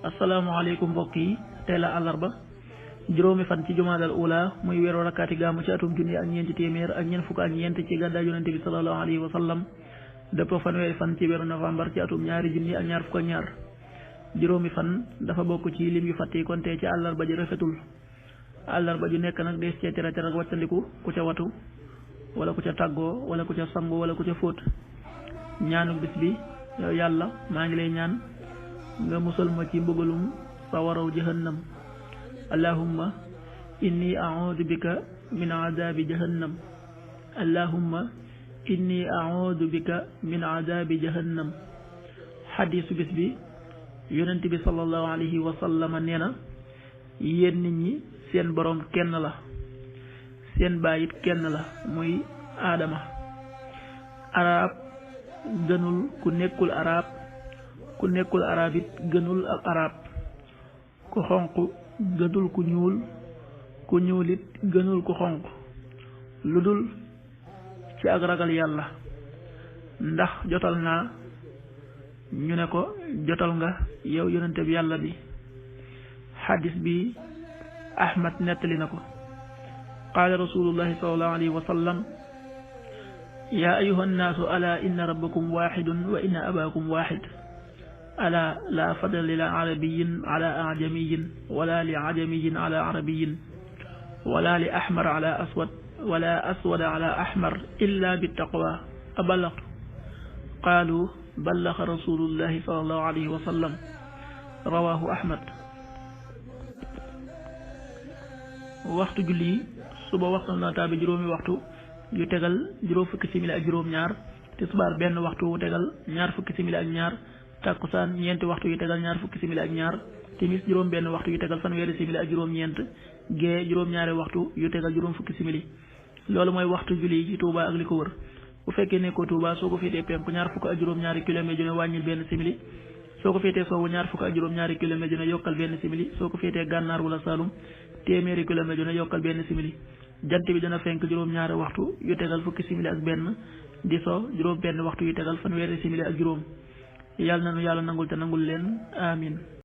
asalaamaaleykum mbokk yi tey la àllarba juróomi fan ci jumaadal ula muy weeru rakkaati gàmmu ci atum junni ak ñeenti téeméer ak ñeent fukk ak ñeent ci gàddaay yonente bi sallallahu alayhi wa sallam dëppoo fanweeri fan ci weeru novembre ci atum ñaari junni ak ñaar fukk ak ñaar juróomi fan dafa bokk ci lim yu fàtte kon tey ci àllarba ji rafetul àllarba ju nekk nag des cee tere ak wàccandiku ku ca watu wala ku ca tàggoo wala ku ca sangu wala ku ca fóot ñaanu bis bi yow yàlla maa ngi lay ñaan nga musal ma ci mbugalum sawaraw jahannam allahumma inni a'udhu bika min adabi jahannam allahumma inni a'udhu bika min adabi jahannam xadiisu bis bi yonent bi sallallahu alayhi wa sallam nee na yéen nit ñi seen boroom kenn la seen baay it kenn la muy aadama arab gënul ku nekkul arab ku nekkul arab it gënul ak arab ku xonq gënul ku ñuul ku ñuul it gënul ku xonq lu dul ci ak ragal yàlla ndax jotal naa ñu ne ko jotal nga yow yonente bi yàlla bi xadis bi ahmad nettali na ko qaala rasulullahi sallallahu alayhi wa sallam yaa ayuha nnaasu ala inna rabbakum waxidun wa inna abaakum waxid ala laa fadla li arabiyin ala ajamiyin wala li ajamiyin ala arabiyin wala li ahmar ala aswad wala aswada ala ahmar illa bittaqwa abalagtu qaalu ballaga rasulullahi sallallahu alayhi wa sallam rawahu ahmad. waxtu julli suba waxtu na taabi juróomi waxtu yu tegal juróom fukki simili ak juróom ñaar tisbaar benn waxtu wu tegal ñaar fukki simili ak ñaar takkusaan ñeenti waxtu yu tegal ñaar fukki simili ak ñaar timis juróom benn waxtu yu tegal fanweeri simili ak juróom ñeent gee juróom ñaari waxtu yu tegal juróom fukki simili loolu mooy waxtu julli ci Touba ak li ko wër bu fekkee nekkoo Touba soo ko féetee penku ñaar fukk ak juróom ñaari kilomètre ju ne wàññil benn simili soo ko féetee sowwu ñaar fukk ak juróom ñaari kilomètre ju ne yokkal benn simili soo ko féetee gànnaar wala Saloum téeméeri kilomètre ju ne yokkal benn simili jant bi dana fenk juróom ñaari waxtu yu tegal fukki simili ak benn di so juróom benn waxtu yu tegal fanweeri simili ak juróom yàlla na nu yàlla nangul te nangul leen amin